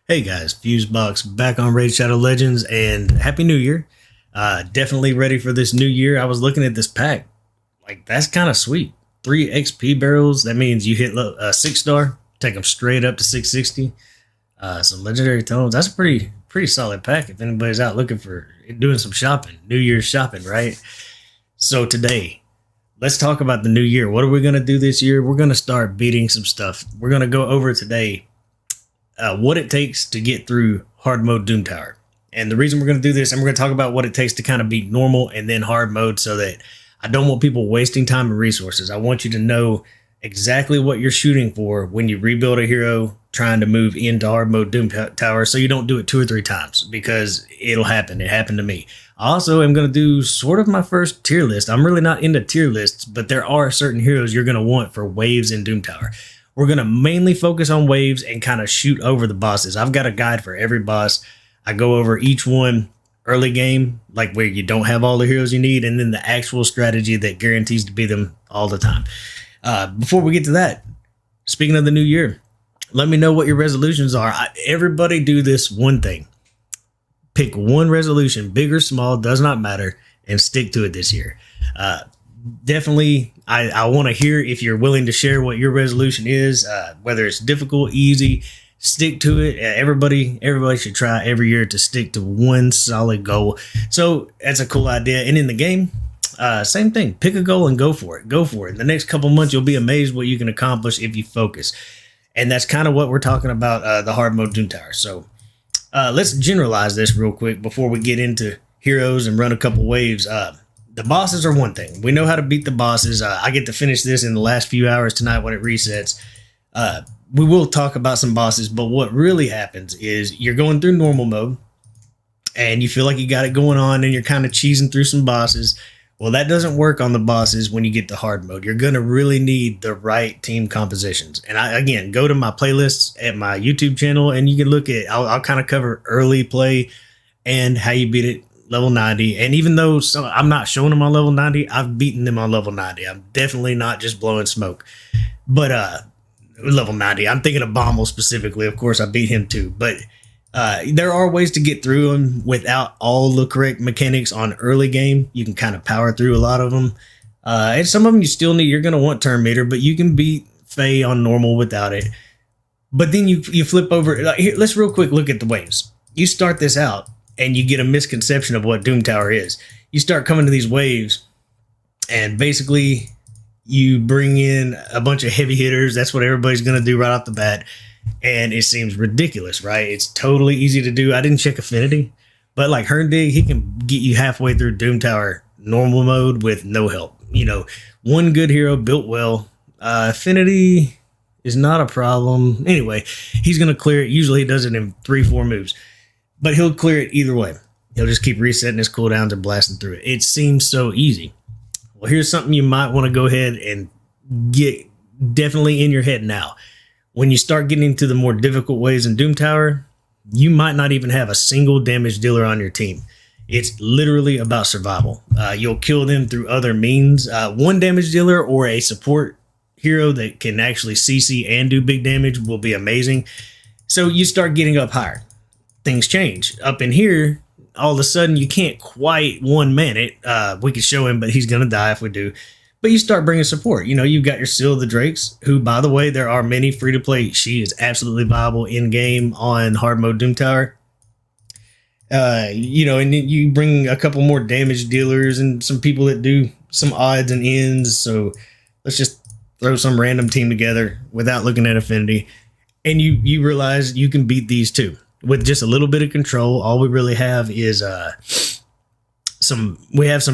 Hey guys, Fusebox back on Raid Shadow Legends, and Happy New Year. Definitely ready for this new year. I was looking at this pack. Like, that's kind of sweet. 3 XP barrels. That means you hit a 6-star, take them straight up to 660. Some legendary tones. That's a pretty solid pack if anybody's out looking for doing some shopping. New Year's shopping, right? So today, let's talk about the new year. What are we going to do this year? We're going to start beating some stuff. We're going to go over today what it takes to get through hard mode Doom Tower. And the reason we're going to do this, and we're going to talk about what it takes to kind of beat normal and then hard mode, so that I don't want people wasting time and resources. I want you to know exactly what you're shooting for when you rebuild a hero trying to move into hard mode Doom Tower, so you don't do it 2 or 3 times, because it'll happen. It happened to me. I also am going to do sort of my first tier list. I'm really not into tier lists, but there are certain heroes you're going to want for waves in Doom Tower. We're going to mainly focus on waves and kind of shoot over the bosses. I've got a guide for every boss. I go over each one early game, like where you don't have all the heroes you need, and then the actual strategy that guarantees to beat them all the time. Before we get to that, speaking of the new year, let me know what your resolutions are. Everybody do this one thing. Pick one resolution, big or small, does not matter, and stick to it this year. Definitely, I want to hear if you're willing to share what your resolution is, whether it's difficult, easy. Stick to it. Everybody should try every year to stick to one solid goal. So that's a cool idea. And in the game, same thing. Pick a goal and go for it. Go for it. In the next couple months, you'll be amazed what you can accomplish if you focus. And that's kind of what we're talking about, the hard mode Doom Tower. So let's generalize this real quick before we get into heroes and run a couple waves. The bosses are one thing. We know how to beat the bosses. I get to finish this in the last few hours tonight when it resets. We will talk about some bosses, but what really happens is you're going through normal mode and you feel like you got it going on and you're kind of cheesing through some bosses. Well, that doesn't work on the bosses when you get to hard mode. You're going to really need the right team compositions. And again, go to my playlists at my YouTube channel and you can look at, I'll kind of cover early play and how you beat it level 90. And even though I'm not showing them on level 90, I've beaten them on level 90. I'm definitely not just blowing smoke. But level 90, I'm thinking of Bommel specifically. Of course, I beat him too. But there are ways to get through them without all the correct mechanics on early game. You can kind of power through a lot of them. And some of them you're going to want turn meter, but you can beat Faye on normal without it. But then you flip over. Here, let's real quick look at the waves. You start this out and you get a misconception of what Doom Tower is. You start coming to these waves and basically you bring in a bunch of heavy hitters. That's what everybody's going to do right off the bat. And it seems ridiculous, right? It's totally easy to do. I didn't check affinity, but like Herndig, he can get you halfway through Doom Tower normal mode with no help. You know, one good hero built well. Affinity is not a problem. Anyway, he's going to clear it. Usually he does it in 3-4 moves, but he'll clear it either way. He'll just keep resetting his cooldowns and blasting through it. It seems so easy. Well, here's something you might want to go ahead and get definitely in your head now. When you start getting into the more difficult ways in Doom Tower, you might not even have a single damage dealer on your team. It's literally about survival. You'll kill them through other means. One damage dealer or a support hero that can actually CC and do big damage will be amazing. So you start getting up higher. Things change. Up in here, all of a sudden you can't quite one-man it. We could show him, but he's going to die if we do. But you start bringing support. You know, you've got your Seal of the Drakes, who, by the way, there are many free-to-play. She is absolutely viable in-game on hard mode Doom Tower. You know, and then you bring a couple more damage dealers and some people that do some odds and ends. So let's just throw some random team together without looking at affinity. And you realize you can beat these too. With just a little bit of control. All we really have is some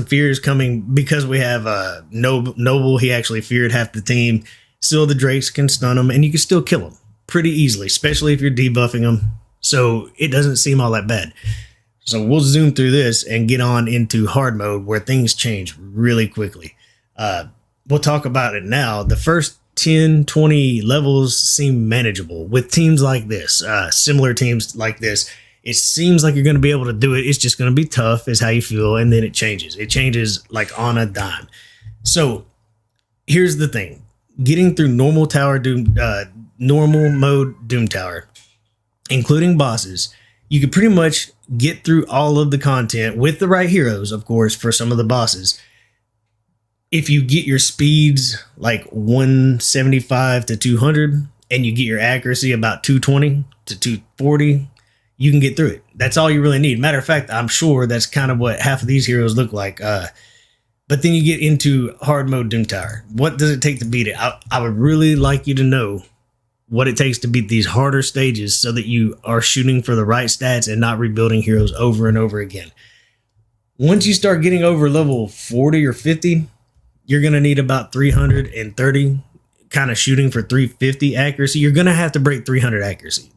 fears coming because we have Noble. He actually feared half the team. Still, the Drakes can stun him, and you can still kill him pretty easily, especially if you're debuffing them. So it doesn't seem all that bad. So we'll zoom through this and get on into hard mode where things change really quickly. We'll talk about it now. The first 10, 20 levels seem manageable with teams like this, similar teams like this. It seems like you're going to be able to do it. It's just going to be tough is how you feel. And then it changes. It changes like on a dime. So here's the thing. Getting through normal mode Doom Tower including bosses, you could pretty much get through all of the content with the right heroes, of course, for some of the bosses. If you get your speeds like 175 to 200 and you get your accuracy about 220 to 240, you can get through it. That's all you really need. Matter of fact, I'm sure that's kind of what half of these heroes look like. But then you get into hard mode Doom Tower. What does it take to beat it? I would really like you to know what it takes to beat these harder stages so that you are shooting for the right stats and not rebuilding heroes over and over again. Once you start getting over level 40 or 50, you're going to need about 330 kind of shooting for 350 accuracy. You're going to have to break 300 accuracy.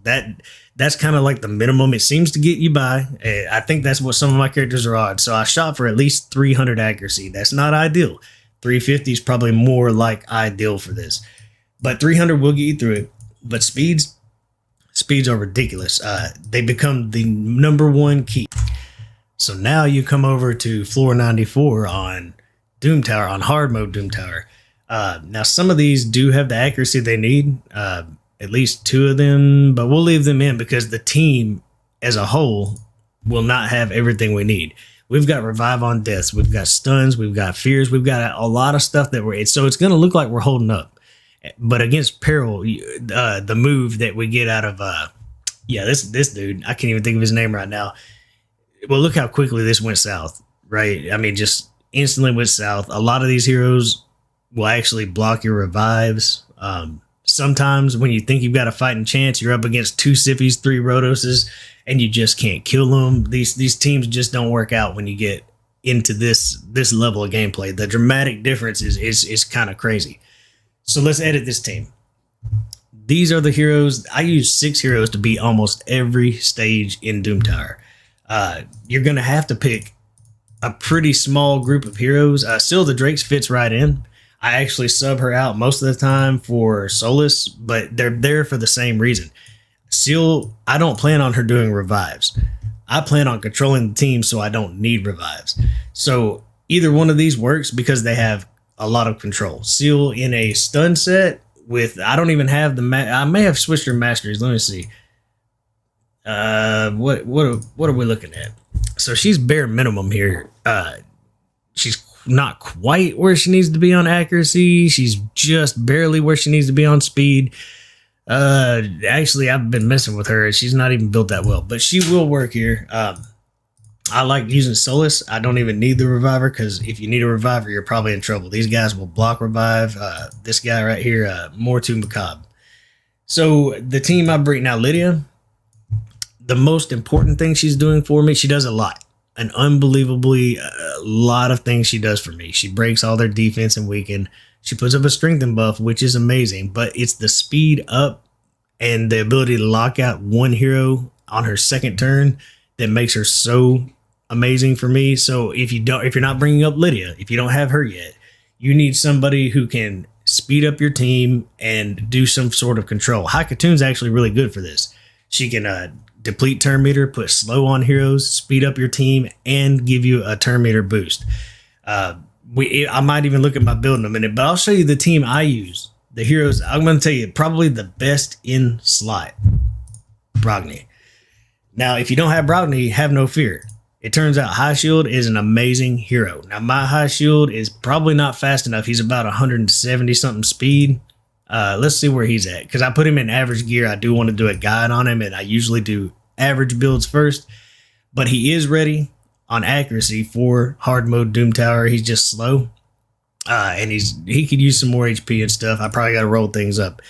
That's kind of like the minimum it seems to get you by. I think that's what some of my characters are on. So I shot for at least 300 accuracy. That's not ideal. 350 is probably more like ideal for this. But 300 will get you through it. But speeds are ridiculous. They become the number one key. So now you come over to floor 94 on Doom Tower, on hard mode Doom Tower. Now some of these do have the accuracy they need. At least 2 of them, but we'll leave them in because the team as a whole will not have everything we need. We've got revive on deaths, we've got stuns, we've got fears, we've got a lot of stuff that so it's going to look like we're holding up. But against Peril, the move that we get out of this dude, I can't even think of his name right now. Well, look how quickly this went south, right? I mean, just instantly went south. A lot of these heroes will actually block your revives. Sometimes when you think you've got a fighting chance, you're up against 2 Siphies, 3 Rhodoses, and you just can't kill them. These teams just don't work out when you get into this level of gameplay. The dramatic difference is kind of crazy. So let's edit this team. These are the heroes. I use 6 heroes to beat almost every stage in Doom Tower. You're going to have to pick a pretty small group of heroes. Still, the Drakes fits right in. I actually sub her out most of the time for Solus, but they're there for the same reason. Seal, I don't plan on her doing revives. I plan on controlling the team so I don't need revives. So either one of these works because they have a lot of control. Seal in a stun set with, I don't even have I may have switched her masteries. Let me see. What are we looking at? So she's bare minimum here. She's not quite where she needs to be on accuracy. She's just barely where she needs to be on speed. Actually, I've been messing with her. She's not even built that well, but she will work here. I like using Solus. I don't even need the reviver because if you need a reviver, you're probably in trouble. These guys will block revive. This guy right here, more too macabre. So the team I bring now, Lydia, the most important thing she's doing for me, she does a lot. An unbelievably lot of things she does for me. She breaks all their defense and weaken. She puts up a strengthen buff, which is amazing, but it's the speed up and the ability to lock out one hero on her second turn that makes her so amazing for me. So if you're not bringing up Lydia, if you don't have her yet, you need somebody who can speed up your team and do some sort of control. Haikatoon's actually really good for this. She can deplete turn meter, put slow on heroes, speed up your team, and give you a turn meter boost. I might even look at my build in a minute, but I'll show you the team I use. The heroes, I'm going to tell you, probably the best in slot. Brogni. Now, if you don't have Brogni, have no fear. It turns out High Shield is an amazing hero. Now, my High Shield is probably not fast enough. He's about 170-something speed. Let's see where he's at, because I put him in average gear. I do want to do a guide on him, and I usually do average builds first, but he is ready on accuracy for hard mode Doom Tower. He's just slow, and he could use some more HP and stuff. I probably got to roll things up.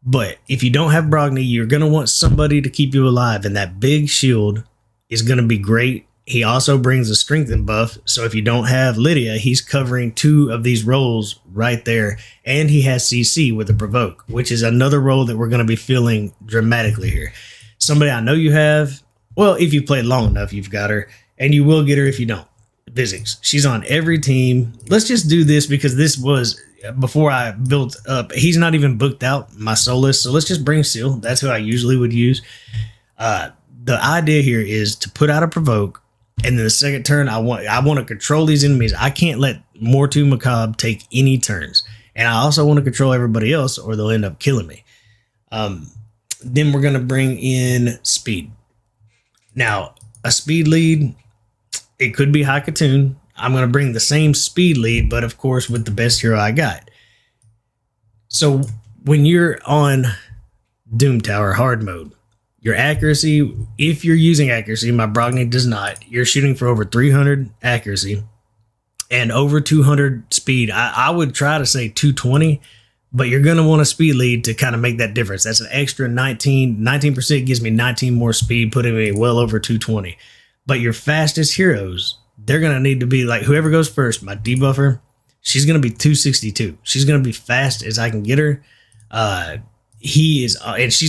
But if you don't have Brogni, you're going to want somebody to keep you alive, and that big shield is going to be great. He also brings a strengthen buff, so if you don't have Lydia, he's covering 2 of these roles right there, and he has CC with a provoke, which is another role that we're going to be feeling dramatically here. Somebody I know you have, well, if you played long enough, you've got her, and you will get her if you don't. Physics. She's on every team. Let's just do this because this was before I built up. He's not even booked out, my Solus, so let's just bring Seal. That's who I usually would use. The idea here is to put out a provoke, and then the second turn, I want to control these enemies. I can't let Mortu Macabre take any turns. And I also want to control everybody else or they'll end up killing me. Then we're going to bring in speed. Now, a speed lead, it could be Hakatoon. I'm going to bring the same speed lead, but of course with the best hero I got. So when you're on Doom Tower hard mode, your accuracy, if you're using accuracy, my Brogni does not, you're shooting for over 300 accuracy and over 200 speed. I would try to say 220, but you're going to want a speed lead to kind of make that difference. That's an extra 19% gives me 19 more speed, putting me well over 220. But your fastest heroes, they're going to need to be like whoever goes first. My debuffer, she's going to be 262. She's going to be fast as I can get her. And she's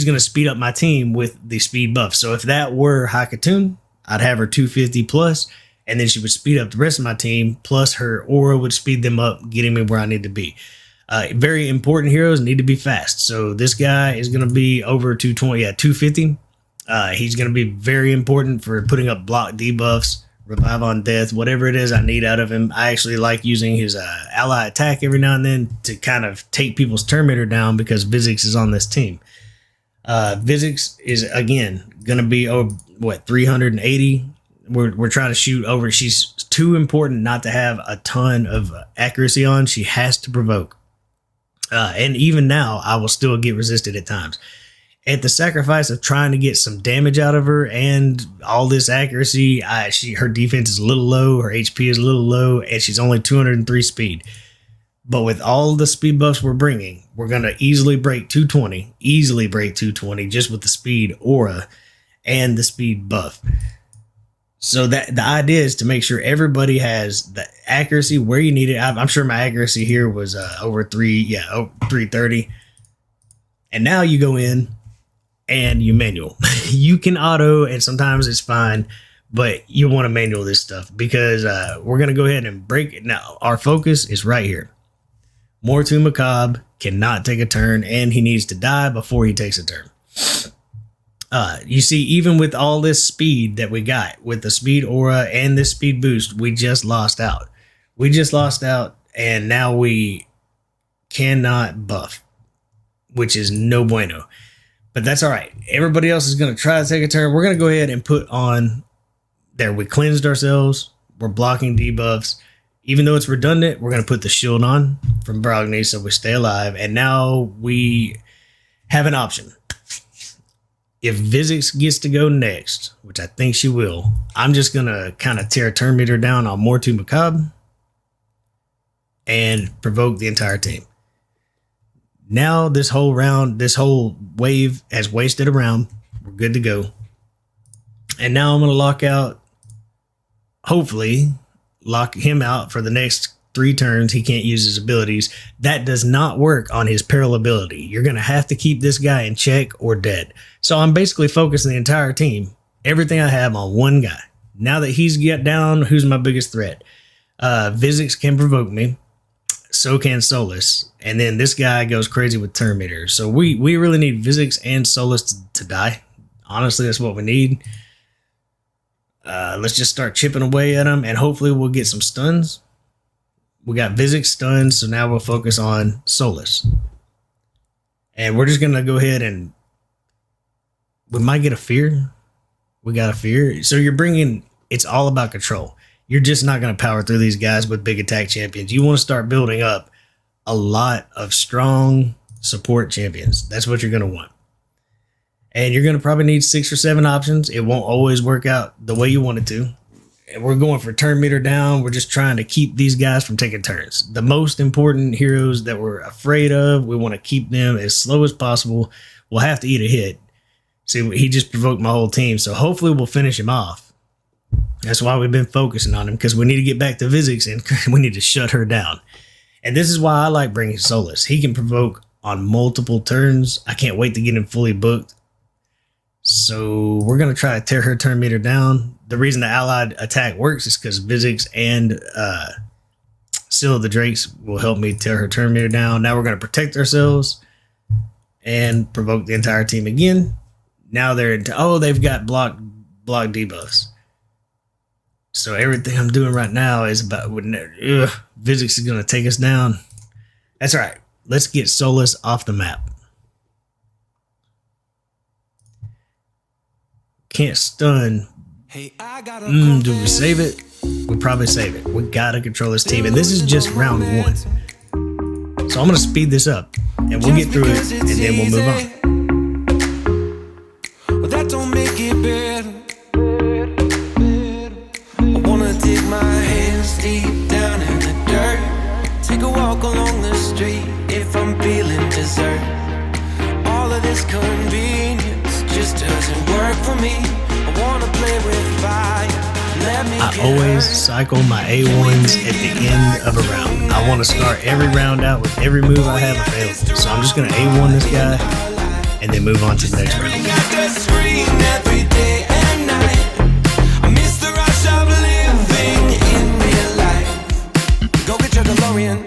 going to speed up my team with the speed buff. So if that were Hakatoon, I'd have her 250 plus, and then she would speed up the rest of my team, plus her aura would speed them up, getting me where I need to be. Very important heroes need to be fast. So this guy is going to be over 250. He's going to be very important for putting up block debuffs, revive on death, whatever it is I need out of him. I actually like using his ally attack every now and then to kind of take people's turn meter down because Vizix is on this team. Vizix is, again, going to be, 380. We're trying to shoot over. She's too important not to have a ton of accuracy on. She has to provoke. And even now, I will still get resisted at times. At the sacrifice of trying to get some damage out of her and all this accuracy, her defense is a little low, her HP is a little low, and she's only 203 speed. But with all the speed buffs we're bringing, we're going to easily break 220, just with the speed aura and the speed buff. So that the idea is to make sure everybody has the accuracy where you need it. I'm sure my accuracy here was over 330. And now you go in and you manual. You can auto, and sometimes it's fine, but you want to manual this stuff because we're going to go ahead and break it. Now, our focus is right here. Mortu Macabre cannot take a turn, and he needs to die before he takes a turn. You see, even with all this speed that we got, with the speed aura and this speed boost, we just lost out. And now we cannot buff, which is no bueno. But that's all right. Everybody else is going to try to take a turn. We're going to go ahead and put on there. We cleansed ourselves. We're blocking debuffs. Even though it's redundant, we're going to put the shield on from Brogni so we stay alive. And now we have an option. If Vizix gets to go next, which I think she will, I'm just going to kind of tear turn meter down on Mortu Macabre and provoke the entire team. Now this whole wave has wasted a round. We're good to go. And now I'm going to lock him out for the next 3 turns. He can't use his abilities. That does not work on his peril ability. You're going to have to keep this guy in check or dead. So I'm basically focusing the entire team, everything I have on one guy. Now that he's get down, who's my biggest threat? Vizix can provoke me. So can Solus. And then this guy goes crazy with turn meter. So we really need Vizix and Solus to die. Honestly, that's what we need. Let's just start chipping away at him, and hopefully we'll get some stuns. We got Vizix stunned, so now we'll focus on Solus. And we're just going to go ahead and we might get a fear. We got a fear. So it's all about control. You're just not going to power through these guys with big attack champions. You want to start building up a lot of strong support champions. That's what you're going to want. And you're going to probably need 6 or 7 options. It won't always work out the way you want it to. And we're going for turn meter down. We're just trying to keep these guys from taking turns. The most important heroes that we're afraid of, we want to keep them as slow as possible. We'll have to eat a hit. See, he just provoked my whole team. So hopefully we'll finish him off. That's why we've been focusing on him, because we need to get back to Vizix and we need to shut her down. And this is why I like bringing Solus. He can provoke on multiple turns. I can't wait to get him fully booked. So we're going to try to tear her turn meter down. The reason the allied attack works is because Vizix and Seal of the Drakes will help me tear her turn meter down. Now we're going to protect ourselves and provoke the entire team again. Now they've got block debuffs. So everything I'm doing right now is about Vizix is going to take us down. That's all right. Let's get Solus off the map. can't stun. Do we save it? We probably save it. We gotta control this team, and this is just round 1. So I'm gonna speed this up, and we'll get through it, and then we'll move on. Well, that don't make it better. I wanna dig my hands deep down in the dirt. Take a walk along the street if I'm feeling dessert. All of this convenience just doesn't work for me. I wanna play with fire. I always cycle my A1s at the end of a round. I want to start every round out with every move I have available. So I'm just going to A1 this guy and then move on to the next round. Go get your DeLorean.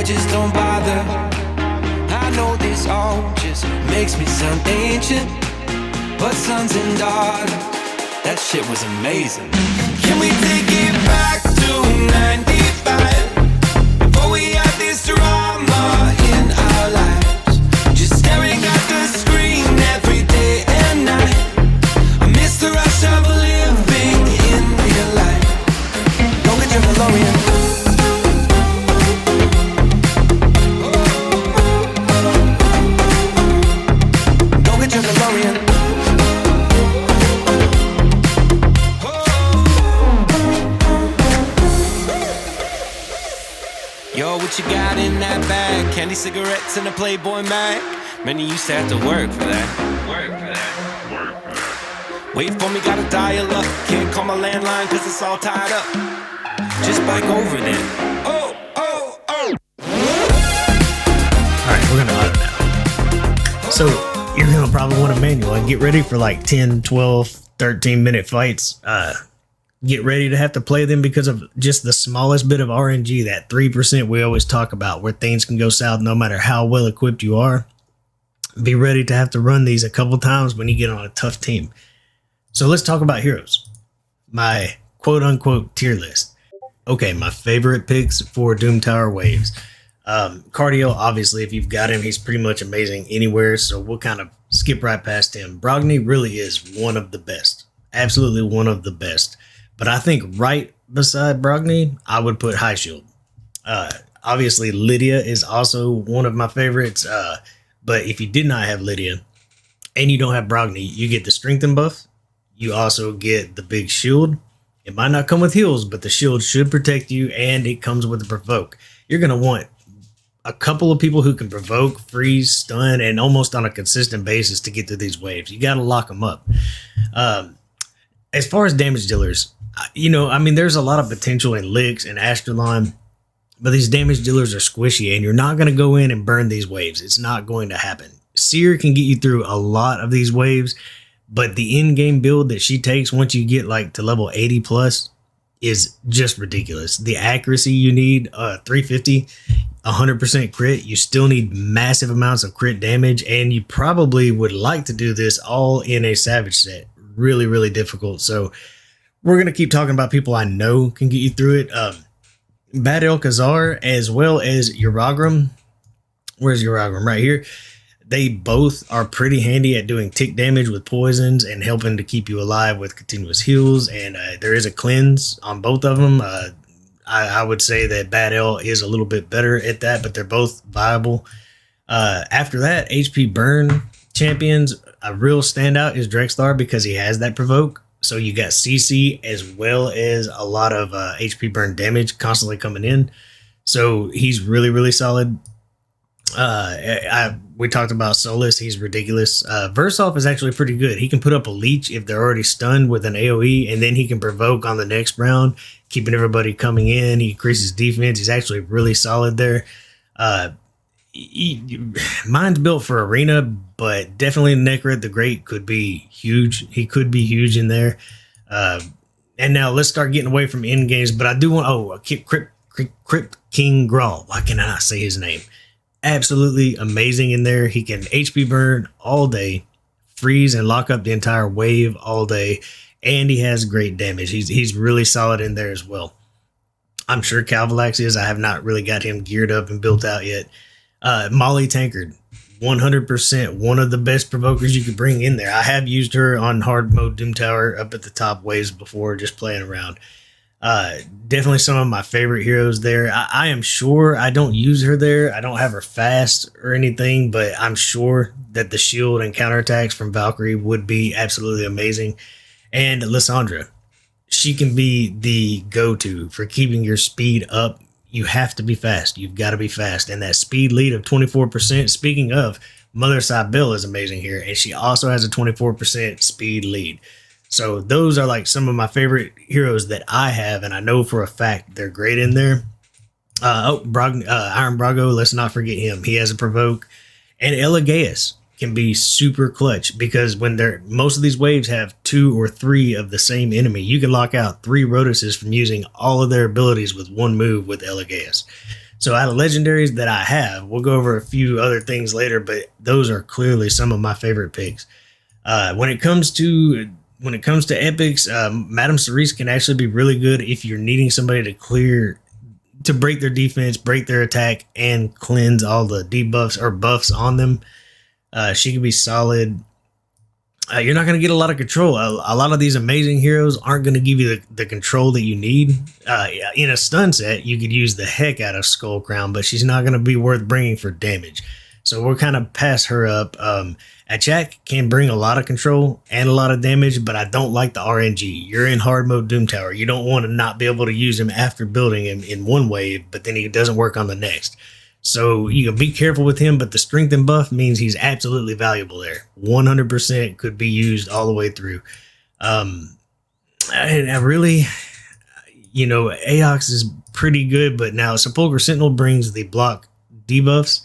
Just don't bother. I know this all just makes me sound ancient, but sons and daughters, that shit was amazing. Can we take it back to 95? Before we had this drama in our lives, just staring at the screen every day and night. I miss the rush of living in real life. Go get your DeLorean. Yo, what you got in that bag? Candy, cigarettes, and a Playboy mag? Man, you used to have to work for that. Wait for me, gotta dial up. Can't call my landline cause it's all tied up. Just bike over then. Oh. Alright, we're gonna auto now. So, you're gonna probably want a manual and get ready for like 10, 12, 13-minute fights. Get ready to have to play them because of just the smallest bit of RNG, that 3% we always talk about, where things can go south no matter how well equipped you are. Be ready to have to run these a couple times when you get on a tough team. So let's talk about heroes. My quote-unquote tier list. Okay, my favorite picks for Doom Tower waves. Cardio, obviously, if you've got him, he's pretty much amazing anywhere, so we'll kind of skip right past him. Brogni really is one of the best. Absolutely one of the best. But I think right beside Brogni, I would put High Shield. Obviously, Lydia is also one of my favorites. But if you did not have Lydia and you don't have Brogni, you get the Strengthen buff. You also get the big shield. It might not come with heals, but the shield should protect you, and it comes with a provoke. You're going to want a couple of people who can provoke, freeze, stun, and almost on a consistent basis to get through these waves. You got to lock them up. As far as damage dealers, there's a lot of potential in Licks and Astrolon, but these damage dealers are squishy, and you're not going to go in and burn these waves. It's not going to happen. Seer can get you through a lot of these waves, but the in-game build that she takes once you get like to level 80 plus is just ridiculous. The accuracy you need, 350, 100% crit. You still need massive amounts of crit damage, and you probably would like to do this all in a Savage set. Really, really difficult. So we're going to keep talking about people I know can get you through it. Bad Elkazar as well as Uragram. Where's Uragram? Right here. They both are pretty handy at doing tick damage with poisons and helping to keep you alive with continuous heals. And there is a cleanse on both of them. I would say that Bad El is a little bit better at that, but they're both viable. After that, HP burn champions, a real standout is Dragstar because he has that provoke. So you got CC as well as a lot of HP burn damage constantly coming in. So he's really, really solid. We talked about Solus. He's ridiculous. Versov is actually pretty good. He can put up a leech if they're already stunned with an AoE, and then he can provoke on the next round, keeping everybody coming in. He increases defense. He's actually really solid there. Mine's built for arena, but definitely Necrot the Great could be huge. He could be huge in there. And now let's start getting away from end games, but I do want, Crypt King Grawl. Why can I not say his name? absolutely amazing in there. He can HP burn all day, freeze and lock up the entire wave all day, and he has great damage. He's really solid in there as well. I'm sure Calvalax is. I have not really got him geared up and built out yet. Molly Tankard, 100% one of the best provokers you could bring in there. I have used her on hard mode Doom Tower up at the top waves before, just playing around. Definitely some of my favorite heroes there. I am sure I don't use her there. I don't have her fast or anything, but I'm sure that the shield and counterattacks from Valkyrie would be absolutely amazing. And Lysandra, she can be the go-to for keeping your speed up. You have to be fast. You've got to be fast. And that speed lead of 24%, speaking of, Mother Cybele is amazing here. And she also has a 24% speed lead. So those are like some of my favorite heroes that I have. And I know for a fact they're great in there. Iron Brago, let's not forget him. He has a provoke. And Elegaeus can be super clutch because when most of these waves have 2 or 3 of the same enemy, you can lock out 3 Rotuses from using all of their abilities with one move with Elegaeus. So out of legendaries that I have, we'll go over a few other things later, but those are clearly some of my favorite picks. When it comes to epics, Madame Cerise can actually be really good if you're needing somebody to break their defense, break their attack, and cleanse all the debuffs or buffs on them. She can be solid. You're not going to get a lot of control. A lot of these amazing heroes aren't going to give you the control that you need. In a stun set, you could use the heck out of Skull Crown, but she's not going to be worth bringing for damage. So we'll kind of pass her up. Achak can bring a lot of control and a lot of damage, but I don't like the RNG. You're in hard mode Doom Tower. You don't want to not be able to use him after building him in one wave, but then he doesn't work on the next. So you can be careful with him, but the strength and buff means he's absolutely valuable there. 100% could be used all the way through. And I really, Aox is pretty good, but now Sepulchre Sentinel brings the block debuffs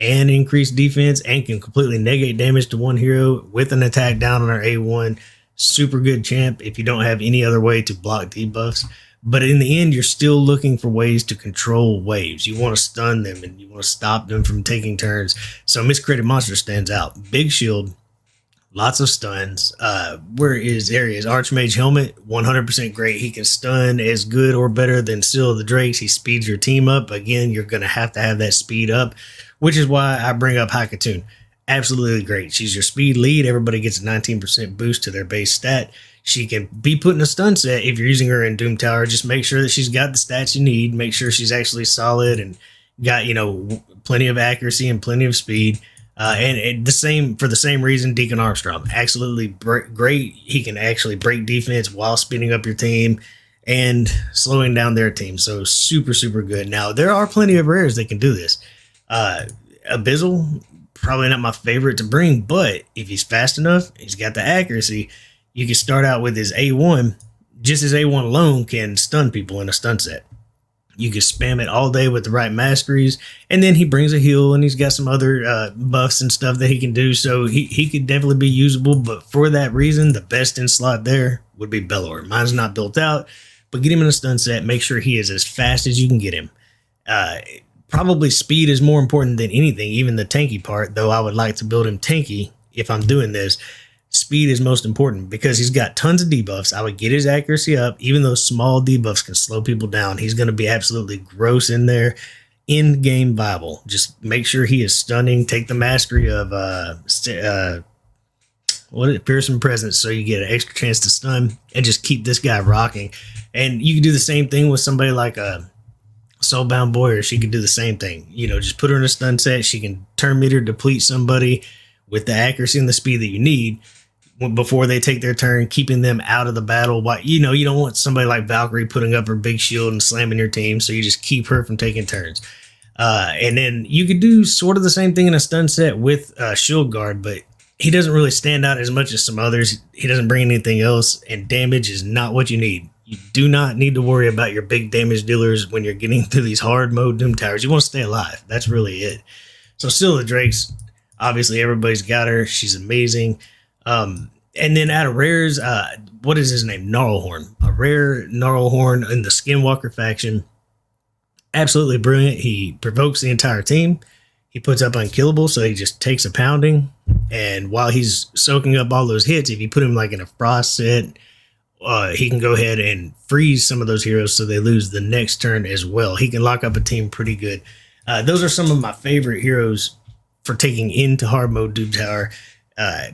and increased defense and can completely negate damage to one hero with an attack down on our A1. Super good champ if you don't have any other way to block debuffs. But in the end, you're still looking for ways to control waves. You want to stun them and you want to stop them from taking turns. So Miscreated Monster stands out. Big shield, lots of stuns. Where is Ares? Archmage Helmet, 100% great. He can stun as good or better than Seal of the Drakes. He speeds your team up. Again, you're going to have that speed up, which is why I bring up Haikatoon. Absolutely great. She's your speed lead. Everybody gets a 19% boost to their base stat. She can be put in a stun set if you're using her in Doom Tower. Just make sure that she's got the stats you need. Make sure she's actually solid and got, plenty of accuracy and plenty of speed. And the same reason, Deacon Armstrong, absolutely great. He can actually break defense while speeding up your team and slowing down their team. So super, super good. Now, there are plenty of rares that can do this. Abyssal, probably not my favorite to bring, but if he's fast enough, he's got the accuracy. You can start out with his A1. Just his A1 alone can stun people in a stun set. You can spam it all day with the right masteries, and then he brings a heal, and he's got some other buffs and stuff that he can do, so he could definitely be usable, but for that reason, the best in slot there would be Belor. Mine's not built out, but get him in a stun set. Make sure he is as fast as you can get him. Probably speed is more important than anything, even the tanky part, though I would like to build him tanky if I'm doing this. Speed is most important because he's got tons of debuffs. I would get his accuracy up. Even though small debuffs can slow people down, he's going to be absolutely gross in there. In-game viable. Just make sure he is stunning. Take the mastery of Fearsome Presence so you get an extra chance to stun and just keep this guy rocking. And you can do the same thing with somebody like a Soulbound Boy, or she could do the same thing. Just put her in a stun set. She can turn meter, deplete somebody with the accuracy and the speed that you need before they take their turn, keeping them out of the battle. You don't want somebody like Valkyrie putting up her big shield and slamming your team, so you just keep her from taking turns. And then you could do sort of the same thing in a stun set with Shield Guard, but he doesn't really stand out as much as some others. He doesn't bring anything else, and damage is not what you need. You do not need to worry about your big damage dealers when you're getting through these hard mode Doom Towers. You want to stay alive. That's really it. So Seal of the Drakes, obviously everybody's got her. She's amazing. And then out of rares, what is his name? Gnarlhorn. A rare Gnarlhorn in the Skinwalker faction. Absolutely brilliant. He provokes the entire team. he puts up unkillable, so he just takes a pounding. And while he's soaking up all those hits, if you put him like in a frost set, he can go ahead and freeze some of those heroes so they lose the next turn as well. He can lock up a team pretty good. Those are some of my favorite heroes for taking into hard mode Doom Tower.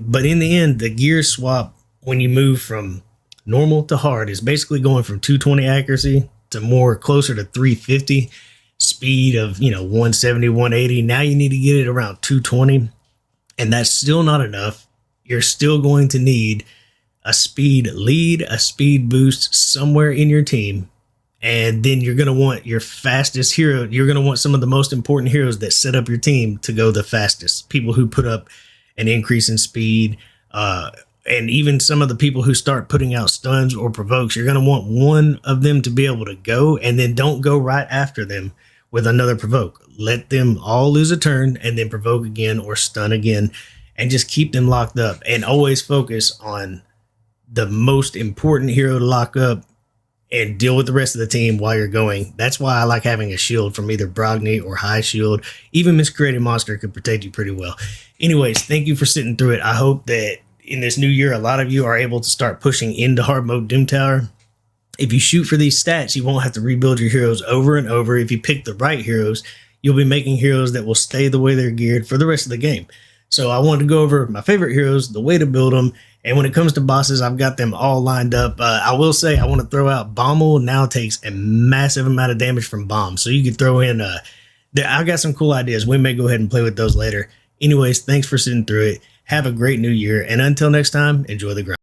But in the end, the gear swap when you move from normal to hard is basically going from 220 accuracy to more closer to 350 speed of 170, 180. Now you need to get it around 220, and that's still not enough. You're still going to need a speed lead, a speed boost somewhere in your team. And then you're going to want your fastest hero. You're going to want some of the most important heroes that set up your team to go the fastest. People who put up an increase in speed, and even some of the people who start putting out stuns or provokes. You're going to want one of them to be able to go, and then don't go right after them with another provoke. Let them all lose a turn and then provoke again or stun again, and just keep them locked up. And always focus on the most important hero to lock up and deal with the rest of the team while you're going. That's why I like having a shield from either Brogni or High Shield. Even Miscreated Monster could protect you pretty well. Anyways, thank you for sitting through it. I hope that in this new year, a lot of you are able to start pushing into hard mode Doom Tower. If you shoot for these stats, you won't have to rebuild your heroes over and over. If you pick the right heroes, you'll be making heroes that will stay the way they're geared for the rest of the game. So I wanted to go over my favorite heroes, the way to build them, and when it comes to bosses, I've got them all lined up. I will say I want to throw out Bommel now takes a massive amount of damage from bombs. So you could throw in, I got some cool ideas. We may go ahead and play with those later. Anyways, thanks for sitting through it. Have a great new year. And until next time, enjoy the grind.